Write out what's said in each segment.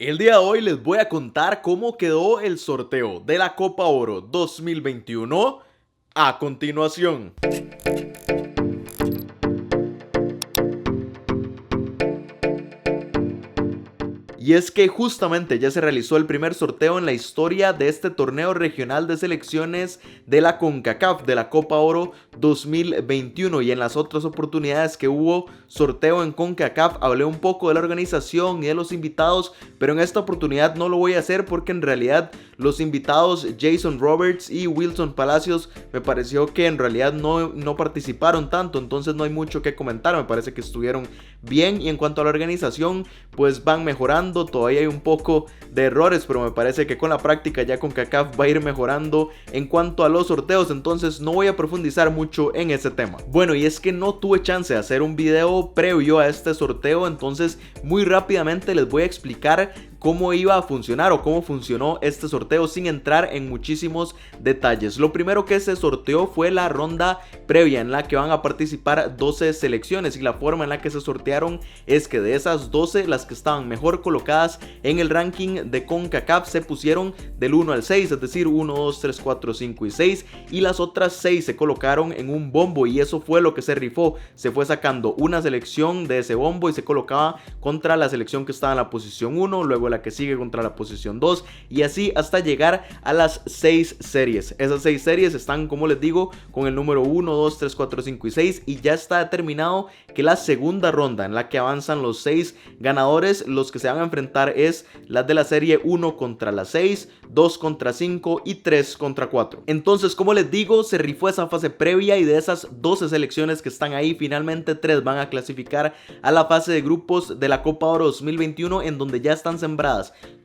El día de hoy les voy a contar cómo quedó el sorteo de la Copa Oro 2021 a continuación. Y es que justamente ya se realizó el primer sorteo en la historia de este torneo regional de selecciones de la CONCACAF, de la Copa Oro 2021. Y en las otras oportunidades que hubo sorteo en CONCACAF hablé un poco de la organización y de los invitados, pero en esta oportunidad no lo voy a hacer porque en realidad los invitados Jason Roberts y Wilson Palacios me pareció que en realidad no participaron tanto, entonces no hay mucho que comentar. Me parece que estuvieron bien, y en cuanto a la organización pues van mejorando. Todavía hay un poco de errores, pero me parece que con la práctica ya CONCACAF va a ir mejorando en cuanto a los sorteos, entonces no voy a profundizar mucho en ese tema. Bueno, y es que no tuve chance de hacer un video previo a este sorteo, entonces muy rápidamente les voy a explicar cómo iba a funcionar o cómo funcionó este sorteo sin entrar en muchísimos detalles. Lo primero que se sorteó fue la ronda previa en la que van a participar 12 selecciones, y la forma en la que se sortearon es que de esas 12, las que estaban mejor colocadas en el ranking de CONCACAF se pusieron del 1 al 6, es decir 1, 2, 3, 4, 5 y 6, y las otras 6 se colocaron en un bombo, y eso fue lo que se rifó. Se fue sacando una selección de ese bombo y se colocaba contra la selección que estaba en la posición 1, luego la que sigue contra la posición 2, y así hasta llegar a las 6 series. Esas 6 series están, como les digo, con el número 1, 2, 3, 4, 5 y 6, y ya está determinado que la segunda ronda en la que avanzan los 6 ganadores, los que se van a enfrentar es las de la serie 1 contra la 6, 2 contra 5 y 3 contra 4. Entonces, como les digo, se rifó esa fase previa, y de esas 12 selecciones que están ahí, finalmente 3 van a clasificar a la fase de grupos de la Copa Oro 2021, en donde ya están sembradas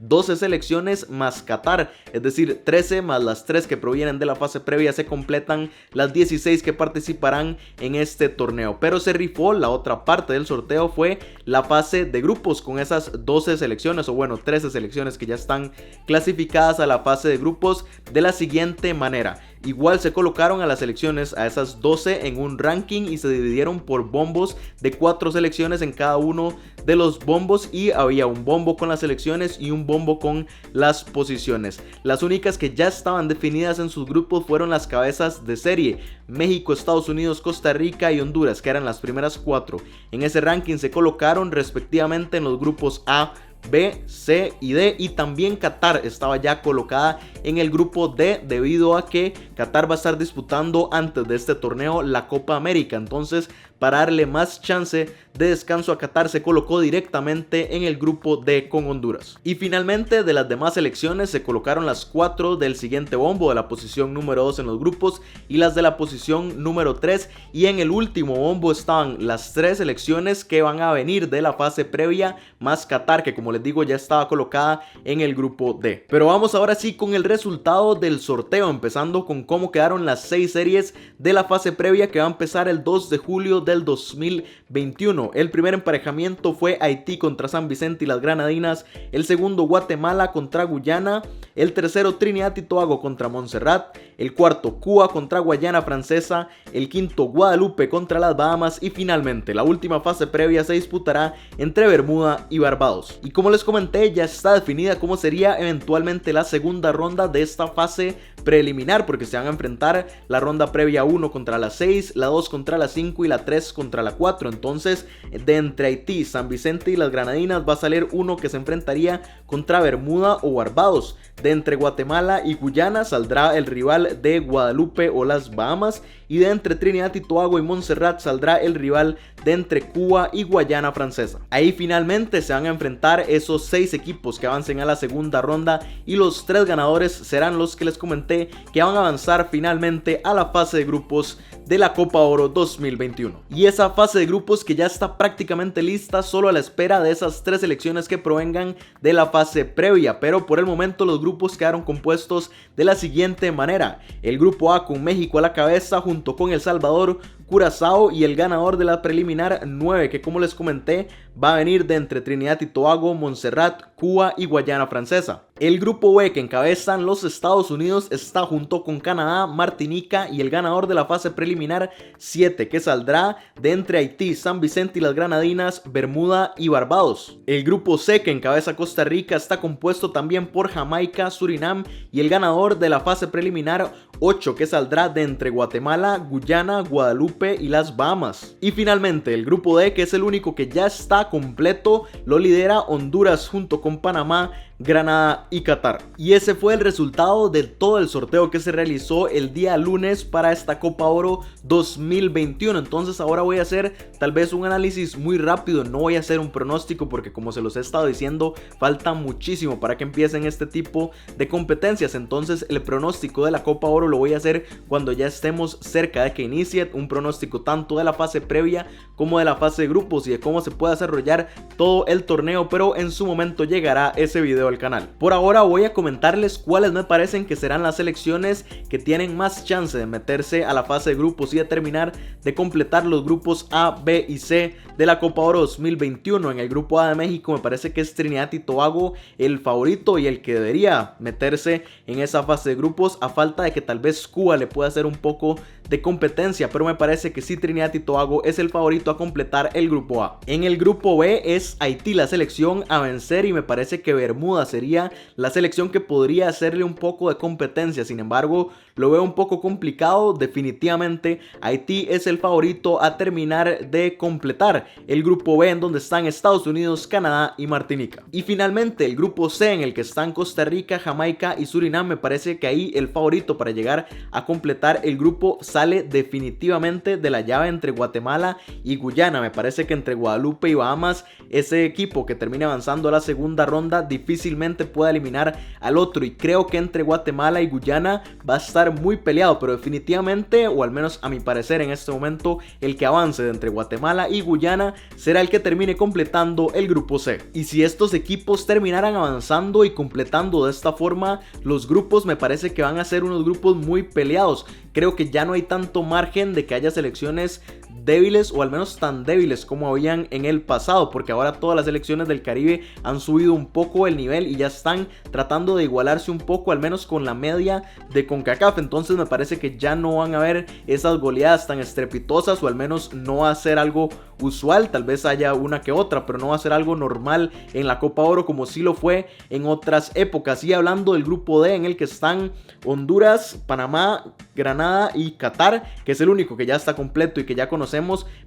12 selecciones más Qatar, es decir 13 más las 3 que provienen de la fase previa, se completan las 16 que participarán en este torneo. Pero se rifó la otra parte del sorteo, fue la fase de grupos con esas 12 selecciones, o bueno 13 selecciones que ya están clasificadas a la fase de grupos de la siguiente manera. Igual se colocaron a las selecciones, a esas 12, en un ranking y se dividieron por bombos de 4 selecciones en cada uno de los bombos, y había un bombo con las selecciones y un bombo con las posiciones. Las únicas que ya estaban definidas en sus grupos fueron las cabezas de serie: México, Estados Unidos, Costa Rica y Honduras, que eran las primeras 4. En ese ranking se colocaron respectivamente en los grupos A, B, C y D, y también Qatar estaba ya colocada en el grupo D, debido a que Qatar va a estar disputando antes de este torneo la Copa América. Entonces, para darle más chance de descanso a Qatar, se colocó directamente en el grupo D con Honduras. Y finalmente, de las demás selecciones se colocaron las 4 del siguiente bombo, de la posición número 2 en los grupos y las de la posición número 3, y en el último bombo estaban las 3 selecciones que van a venir de la fase previa más Qatar, que como les digo ya estaba colocada en el grupo D. Pero vamos ahora sí con el resultado del sorteo, empezando con cómo quedaron las 6 series de la fase previa, que va a empezar el 2 de julio del 2021. El primer emparejamiento fue Haití contra San Vicente y las Granadinas, el segundo Guatemala contra Guyana, el tercero Trinidad y Tobago contra Montserrat, el cuarto Cuba contra Guayana Francesa, el quinto Guadalupe contra las Bahamas, y finalmente la última fase previa se disputará entre Bermuda y Barbados. Y como les comenté, ya está definida cómo sería eventualmente la segunda ronda de esta fase preliminar, porque se van a enfrentar la ronda previa 1 contra la 6, la 2 contra la 5 y la 3 contra la 4. Entonces, de entre Haití, San Vicente y las Granadinas va a salir uno que se enfrentaría contra Bermuda o Barbados. De entre Guatemala y Guyana saldrá el rival de Guadalupe o las Bahamas, y de entre Trinidad y Tobago y Montserrat saldrá el rival de entre Cuba y Guayana Francesa. Ahí finalmente se van a enfrentar esos 6 equipos que avancen a la segunda ronda, y los 3 ganadores serán los que les comenté que van a avanzar finalmente a la fase de grupos de la Copa Oro 2021. Y esa fase de grupos que ya está prácticamente lista, solo a la espera de esas 3 selecciones que provengan de la fase previa. Pero por el momento los grupos quedaron compuestos de la siguiente manera: el grupo A con México a la cabeza junto con El Salvador, Curazao y el ganador de la preliminar 9, que como les comenté va a venir de entre Trinidad y Tobago, Montserrat, Cuba y Guayana Francesa. El grupo B, que encabezan los Estados Unidos, está junto con Canadá, Martinica y el ganador de la fase preliminar 7, que saldrá de entre Haití, San Vicente y las Granadinas, Bermuda y Barbados. El grupo C, que encabeza Costa Rica, está compuesto también por Jamaica, Surinam y el ganador de la fase preliminar 8, que saldrá de entre Guatemala, Guyana, Guadalupe y las Bahamas. Y finalmente el grupo D, que es el único que ya está completo, lo lidera Honduras junto con Panamá, Granada y Qatar. Y ese fue el resultado de todo el sorteo que se realizó el día lunes para esta Copa Oro 2021. Entonces ahora voy a hacer tal vez un análisis muy rápido, no voy a hacer un pronóstico porque, como se los he estado diciendo, falta muchísimo para que empiecen este tipo de competencias. Entonces el pronóstico de la Copa Oro lo voy a hacer cuando ya estemos cerca de que inicie, un pronóstico tanto de la fase previa como de la fase de grupos y de cómo se puede desarrollar todo el torneo, pero en su momento llegará ese video al canal. Por ahora voy a comentarles cuáles me parecen que serán las selecciones que tienen más chance de meterse a la fase de grupos y de terminar de completar los grupos A, B y C de la Copa Oro 2021. En el grupo A de México me parece que es Trinidad y Tobago el favorito y el que debería meterse en esa fase de grupos, a falta de que tal vez Cuba le pueda hacer un poco de competencia, pero me parece que sí, Trinidad y Tobago es el favorito a completar el grupo A. En el grupo B es Haití la selección a vencer y me parece que Bermuda sería la selección que podría hacerle un poco de competencia. Sin embargo, lo veo un poco complicado. Definitivamente Haití es el favorito a terminar de completar el grupo B, en donde están Estados Unidos, Canadá y Martinica. Y finalmente el grupo C, en el que están Costa Rica, Jamaica y Surinam, me parece que ahí el favorito para llegar a completar el grupo sale definitivamente de la llave entre Guatemala y Guyana. Me parece que entre Guadalupe y Bahamas, ese equipo que termine avanzando a la segunda ronda difícilmente pueda eliminar al otro, y creo que entre Guatemala y Guyana va a estar muy peleado, pero definitivamente, o al menos a mi parecer en este momento, el que avance de entre Guatemala y Guyana será el que termine completando el grupo C. Y si estos equipos terminaran avanzando y completando de esta forma los grupos, me parece que van a ser unos grupos muy peleados. Creo que ya no hay tanto margen de que haya selecciones débiles, o al menos tan débiles como habían en el pasado, porque ahora todas las selecciones del Caribe han subido un poco el nivel y ya están tratando de igualarse un poco, al menos con la media de CONCACAF. Entonces me parece que ya no van a haber esas goleadas tan estrepitosas, o al menos no va a ser algo usual. Tal vez haya una que otra, pero no va a ser algo normal en la Copa Oro como sí lo fue en otras épocas. Y hablando del grupo D, en el que están Honduras, Panamá, Granada y Qatar, que es el único que ya está completo y que ya conocemos,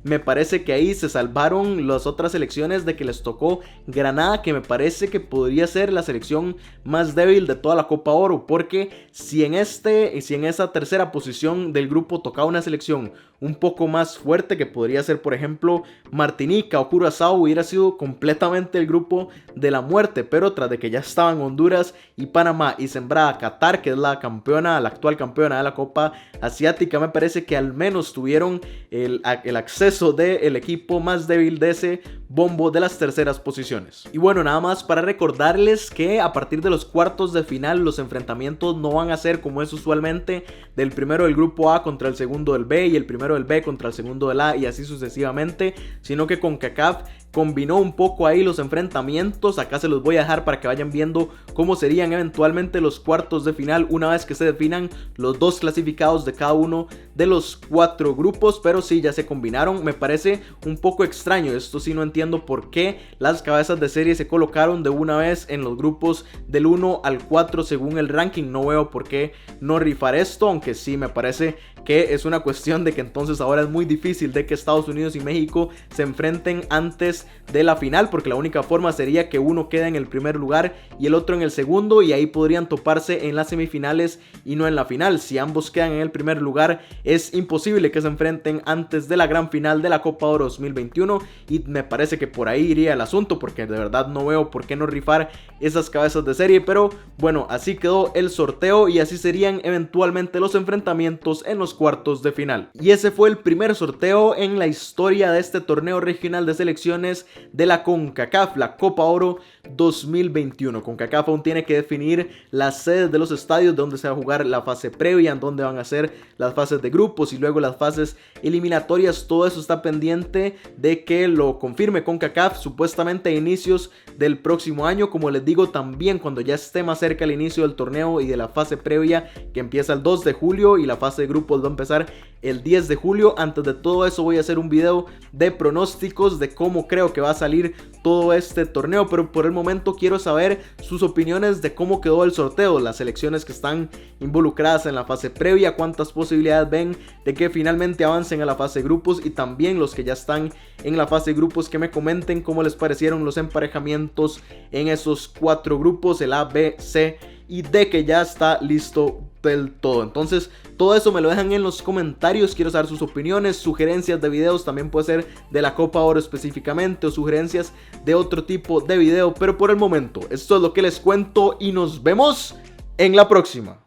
me parece que ahí se salvaron las otras selecciones de que les tocó Granada, que me parece que podría ser la selección más débil de toda la Copa Oro, porque si en esa tercera posición del grupo tocaba una selección un poco más fuerte, que podría ser por ejemplo Martinica o Curazao, hubiera sido completamente el grupo de la muerte. Pero tras de que ya estaban Honduras y Panamá y sembrada Qatar, que es la actual campeona de la Copa Asiática, me parece que al menos tuvieron el acceso del equipo más débil de ese bombo de las terceras posiciones. Y bueno, nada más para recordarles que a partir de los cuartos de final los enfrentamientos no van a ser como es usualmente, del primero del grupo A contra el segundo del B y el primero del B contra el segundo del A y así sucesivamente, sino que CONCACAF combinó un poco ahí los enfrentamientos. Acá se los voy a dejar para que vayan viendo cómo serían eventualmente los cuartos de final una vez que se definan los dos clasificados de cada uno de los 4 grupos, pero sí, ya se combinaron. Me parece un poco extraño esto, sí, no entiendo por qué las cabezas de serie se colocaron de una vez en los grupos del 1 al 4 según el ranking. No veo por qué no rifar esto, aunque sí me parece que es una cuestión de que entonces ahora es muy difícil de que Estados Unidos y México se enfrenten antes de la final, porque la única forma sería que uno quede en el primer lugar y el otro en el segundo, y ahí podrían toparse en las semifinales y no en la final. Si ambos quedan en el primer lugar, es imposible que se enfrenten antes de la gran final de la Copa Oro 2021, y me parece que por ahí iría el asunto, porque de verdad no veo por qué no rifar esas cabezas de serie. Pero bueno, así quedó el sorteo y así serían eventualmente los enfrentamientos en los cuartos de final. Y ese fue el primer sorteo en la historia de este torneo regional de selecciones selecciones de la CONCACAF, la Copa Oro 2021. CONCACAF aún tiene que definir las sedes de los estadios donde se va a jugar la fase previa, en donde van a ser las fases de grupos y luego las fases eliminatorias. Todo eso está pendiente de que lo confirme CONCACAF, supuestamente a inicios del próximo año. Como les digo, también cuando ya esté más cerca el inicio del torneo y de la fase previa, que empieza el 2 de julio y la fase de grupos va a empezar el 10 de julio. Antes de todo eso voy a hacer un video de pronósticos de cómo creo que va a salir todo este torneo, pero por el momento quiero saber sus opiniones de cómo quedó el sorteo, las selecciones que están involucradas en la fase previa, cuántas posibilidades ven de que finalmente avancen a la fase de grupos, y también los que ya están en la fase de grupos, que me comenten cómo les parecieron los emparejamientos en esos 4 grupos, el A, B, C y D, que ya está listo del todo. Entonces todo eso me lo dejan en los comentarios. Quiero saber sus opiniones, sugerencias de videos, también puede ser de la Copa Oro específicamente o sugerencias de otro tipo de video, pero por el momento esto es lo que les cuento y nos vemos en la próxima.